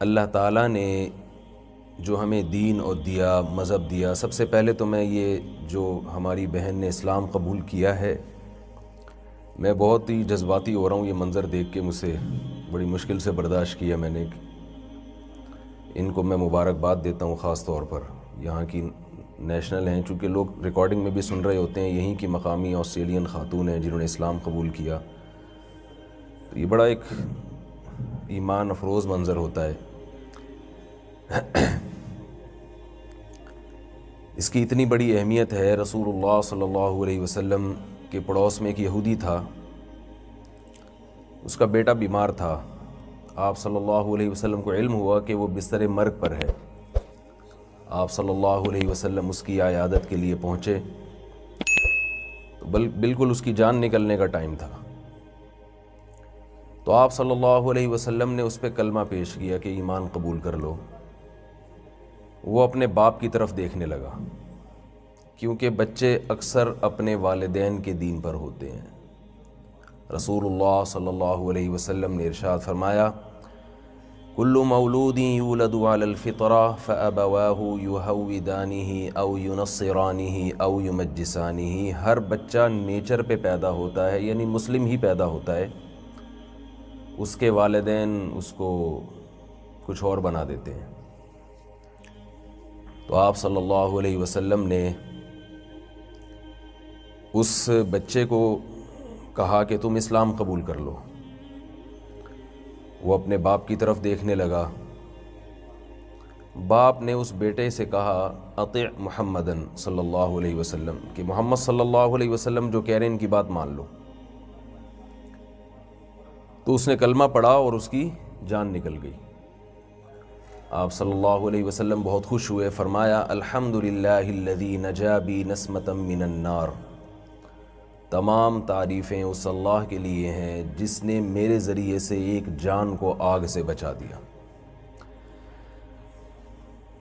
اللہ تعالیٰ نے جو ہمیں دین اور دیا، مذہب دیا، سب سے پہلے تو میں یہ جو ہماری بہن نے اسلام قبول کیا ہے، میں بہت ہی جذباتی ہو رہا ہوں یہ منظر دیکھ کے، مجھ سے بڑی مشکل سے برداشت کیا میں نے۔ ان کو میں مبارکباد دیتا ہوں، خاص طور پر یہاں کی نیشنل ہیں، چونکہ لوگ ریکارڈنگ میں بھی سن رہے ہوتے ہیں، یہیں کی مقامی آسٹریلین خاتون ہیں جنہوں نے اسلام قبول کیا، تو یہ بڑا ایک ایمان افروز منظر ہوتا ہے۔ اس کی اتنی بڑی اہمیت ہے۔ رسول اللہ صلی اللہ علیہ وسلم کے پڑوس میں ایک یہودی تھا، اس کا بیٹا بیمار تھا۔ آپ صلی اللہ علیہ وسلم کو علم ہوا کہ وہ بستر مرگ پر ہے۔ آپ صلی اللہ علیہ وسلم اس کی عیادت کے لیے پہنچے تو بالکل اس کی جان نکلنے کا ٹائم تھا، تو آپ صلی اللہ علیہ وسلم نے اس پہ کلمہ پیش کیا کہ ایمان قبول کر لو۔ وہ اپنے باپ کی طرف دیکھنے لگا، کیونکہ بچے اکثر اپنے والدین کے دین پر ہوتے ہیں۔ رسول اللہ صلی اللہ علیہ وسلم نے ارشاد فرمایا، کل مولود یولد علی الفطرہ فابواہ یہودانہ او ینصرانہ او یمجسانہ۔ ہر بچہ نیچر پہ پیدا ہوتا ہے، یعنی مسلم ہی پیدا ہوتا ہے، اس کے والدین اس کو کچھ اور بنا دیتے ہیں۔ تو آپ صلی اللہ علیہ وسلم نے اس بچے کو کہا کہ تم اسلام قبول کر لو۔ وہ اپنے باپ کی طرف دیکھنے لگا۔ باپ نے اس بیٹے سے کہا، اطیع محمدن صلی اللہ علیہ وسلم، کہ محمد صلی اللہ علیہ وسلم جو کہہ رہے ہیں ان کی بات مان لو۔ تو اس نے کلمہ پڑھا اور اس کی جان نکل گئی۔ آپ صلی اللہ علیہ وسلم بہت خوش ہوئے، فرمایا، الحمدللہ الذی نجا بی نسمۃ من النار۔ تمام تعریفیں اس اللہ کے لیے ہیں جس نے میرے ذریعے سے ایک جان کو آگ سے بچا دیا۔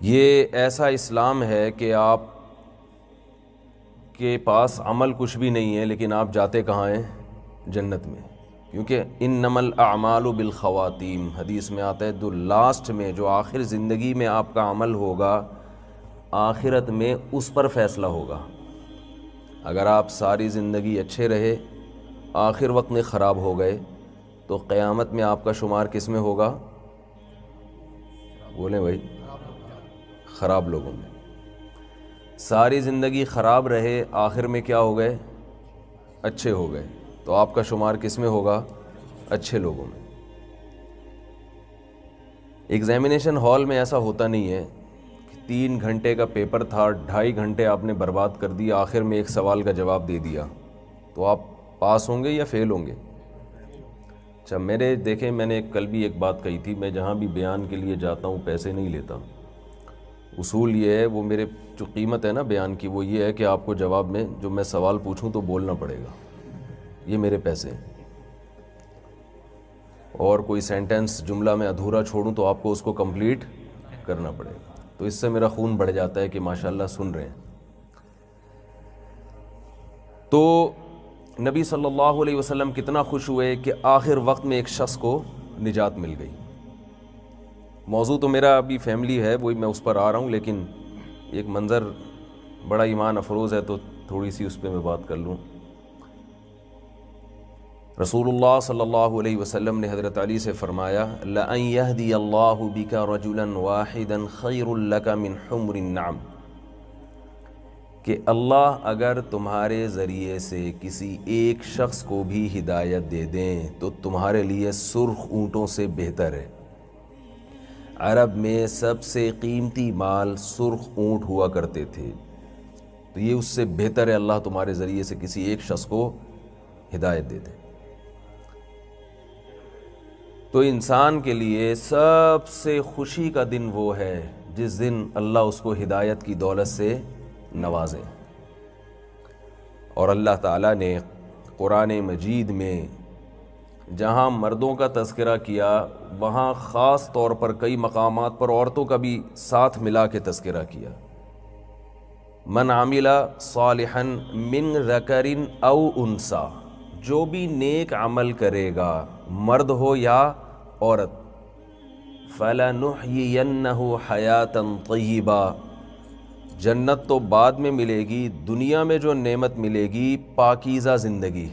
یہ ایسا اسلام ہے کہ آپ کے پاس عمل کچھ بھی نہیں ہے، لیکن آپ جاتے کہاں ہیں؟ جنت میں، کیونکہ انما الاعمال بالخواتیم، حدیث میں آتا ہے، جو لاسٹ میں، جو آخر زندگی میں آپ کا عمل ہوگا، آخرت میں اس پر فیصلہ ہوگا۔ اگر آپ ساری زندگی اچھے رہے، آخر وقت میں خراب ہو گئے، تو قیامت میں آپ کا شمار کس میں ہوگا؟ بولیں بھائی، خراب لوگوں میں۔ ساری زندگی خراب رہے، آخر میں کیا ہو گئے؟ اچھے ہو گئے، تو آپ کا شمار کس میں ہوگا؟ اچھے لوگوں میں۔ ایگزامینیشن ہال میں ایسا ہوتا نہیں ہے کہ 3 گھنٹے کا پیپر تھا، 2.5 گھنٹے آپ نے برباد کر دیا، آخر میں ایک سوال کا جواب دے دیا، تو آپ پاس ہوں گے یا فیل ہوں گے؟ اچھا، دیکھیں، میں نے کل بھی ایک بات کہی تھی، میں جہاں بھی بیان کے لیے جاتا ہوں پیسے نہیں لیتا۔ اصول یہ ہے، وہ میرے جو قیمت ہے نا بیان کی، وہ یہ ہے کہ آپ کو جواب میں جو میں سوال پوچھوں تو بولنا پڑے گا، یہ میرے پیسے ہیں۔ اور کوئی سینٹنس جملہ میں ادھورا چھوڑوں تو آپ کو اس کو کمپلیٹ کرنا پڑے گا، تو اس سے میرا خون بڑھ جاتا ہے کہ ماشاءاللہ سن رہے ہیں۔ تو نبی صلی اللہ علیہ وسلم کتنا خوش ہوئے کہ آخر وقت میں ایک شخص کو نجات مل گئی۔ موضوع تو میرا ابھی فیملی ہے، وہی میں اس پر آ رہا ہوں، لیکن ایک منظر بڑا ایمان افروز ہے تو تھوڑی سی اس پہ میں بات کر لوں۔ رسول اللہ صلی اللہ علیہ وسلم نے حضرت علی سے فرمایا، لَأَن يَهْدِيَ اللَّهُ بِكَ رَجُلًا وَاحِدًا خَيْرٌ لَكَ مِنْ حُمْرِ النَّعَمِ، کہ اللہ اگر تمہارے ذریعے سے کسی ایک شخص کو بھی ہدایت دے دیں تو تمہارے لیے سرخ اونٹوں سے بہتر ہے۔ عرب میں سب سے قیمتی مال سرخ اونٹ ہوا کرتے تھے، تو یہ اس سے بہتر ہے اللہ تمہارے ذریعے سے کسی ایک شخص کو ہدایت دے دے۔ تو انسان کے لیے سب سے خوشی کا دن وہ ہے جس دن اللہ اس کو ہدایت کی دولت سے نوازے۔ اور اللہ تعالیٰ نے قرآن مجید میں جہاں مردوں کا تذکرہ کیا، وہاں خاص طور پر کئی مقامات پر عورتوں کا بھی ساتھ ملا کے تذکرہ کیا۔ من عمل صالحا من ذکر او انثی، جو بھی نیک عمل کرے گا، مرد ہو یا عورت، فَلَنُحْيِيَنَّهُ حَيَاةً طَيِّبًا، جنت تو بعد میں ملے گی، دنیا میں جو نعمت ملے گی پاکیزہ زندگی۔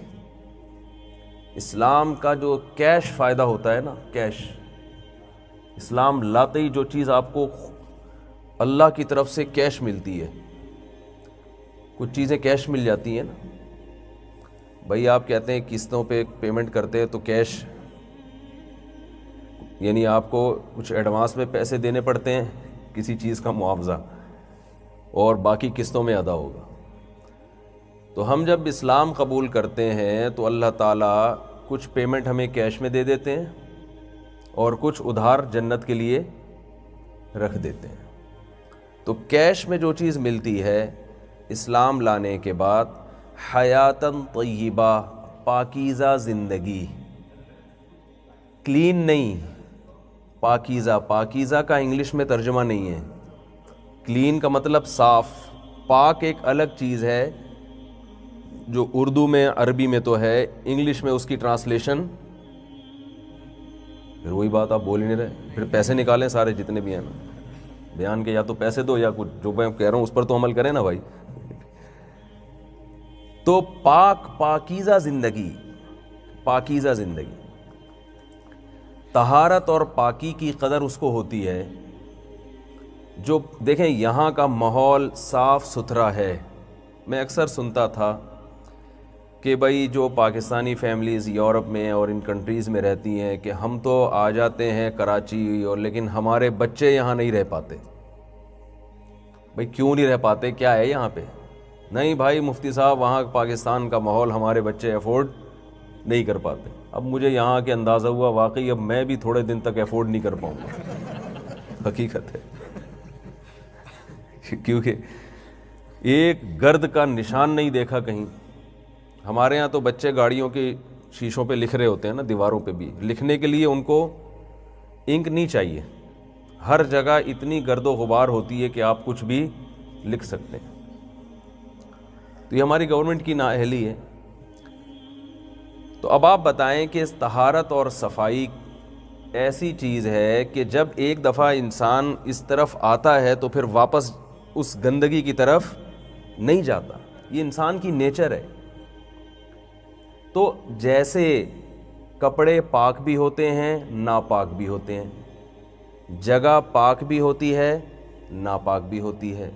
اسلام کا جو کیش فائدہ ہوتا ہے نا، کیش، اسلام لاتے ہی جو چیز آپ کو اللہ کی طرف سے کیش ملتی ہے، کچھ چیزیں کیش مل جاتی ہیں نا بھائی، آپ کہتے ہیں قسطوں پہ پیمنٹ کرتے ہیں تو کیش، یعنی آپ کو کچھ ایڈوانس میں پیسے دینے پڑتے ہیں کسی چیز کا معاوضہ، اور باقی قسطوں میں ادا ہوگا۔ تو ہم جب اسلام قبول کرتے ہیں تو اللہ تعالیٰ کچھ پیمنٹ ہمیں کیش میں دے دیتے ہیں اور کچھ ادھار جنت کے لیے رکھ دیتے ہیں۔ تو کیش میں جو چیز ملتی ہے اسلام لانے کے بعد، حیاتاً طیبہ، پاکیزہ زندگی، کلین نہیں، پاکیزہ۔ پاکیزہ کا انگلش میں ترجمہ نہیں ہے، کلین کا مطلب صاف، پاک ایک الگ چیز ہے جو اردو میں، عربی میں تو ہے، انگلش میں اس کی ٹرانسلیشن، پھر وہی بات آپ بول ہی نہیں رہے، پھر پیسے نکالیں سارے جتنے بھی ہیں نا بیان کے، یا تو پیسے دو یا کچھ جو میں کہہ رہا ہوں اس پر تو عمل کریں نا بھائی۔ تو پاکیزہ زندگی، پاکیزہ زندگی، طہارت اور پاکی کی قدر اس کو ہوتی ہے جو، دیکھیں یہاں کا ماحول صاف ستھرا ہے۔ میں اکثر سنتا تھا کہ بھائی جو پاکستانی فیملیز یورپ میں اور ان کنٹریز میں رہتی ہیں کہ ہم تو آ جاتے ہیں کراچی، اور لیکن ہمارے بچے یہاں نہیں رہ پاتے۔ بھائی کیوں نہیں رہ پاتے، کیا ہے یہاں پہ؟ نہیں بھائی مفتی صاحب، وہاں پاکستان کا ماحول ہمارے بچے افورڈ نہیں کر پاتے۔ اب مجھے یہاں کے اندازہ ہوا واقعی اب میں بھی تھوڑے دن تک افورڈ نہیں کر پاؤں گا، حقیقت ہے، کیونکہ ایک گرد کا نشان نہیں دیکھا کہیں۔ ہمارے ہاں تو بچے گاڑیوں کی شیشوں پہ لکھ رہے ہوتے ہیں نا، دیواروں پہ بھی لکھنے کے لیے ان کو انک نہیں چاہیے، ہر جگہ اتنی گرد و غبار ہوتی ہے کہ آپ کچھ بھی لکھ سکتے ہیں۔ تو یہ ہماری گورنمنٹ کی نااہلی ہے۔ تو اب آپ بتائیں کہ اس طہارت اور صفائی ایسی چیز ہے کہ جب ایک دفعہ انسان اس طرف آتا ہے تو پھر واپس اس گندگی کی طرف نہیں جاتا، یہ انسان کی نیچر ہے۔ تو جیسے کپڑے پاک بھی ہوتے ہیں ناپاک بھی ہوتے ہیں، جگہ پاک بھی ہوتی ہے ناپاک بھی ہوتی ہے،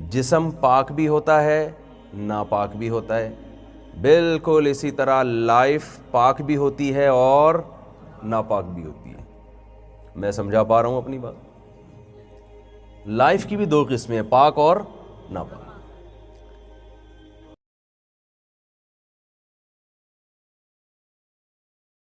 جسم پاک بھی ہوتا ہے ناپاک بھی ہوتا ہے، بالکل اسی طرح لائف پاک بھی ہوتی ہے اور ناپاک بھی ہوتی ہے۔ میں سمجھا پا رہا ہوں اپنی بات؟ لائف کی بھی دو قسمیں ہیں، پاک اور ناپاک۔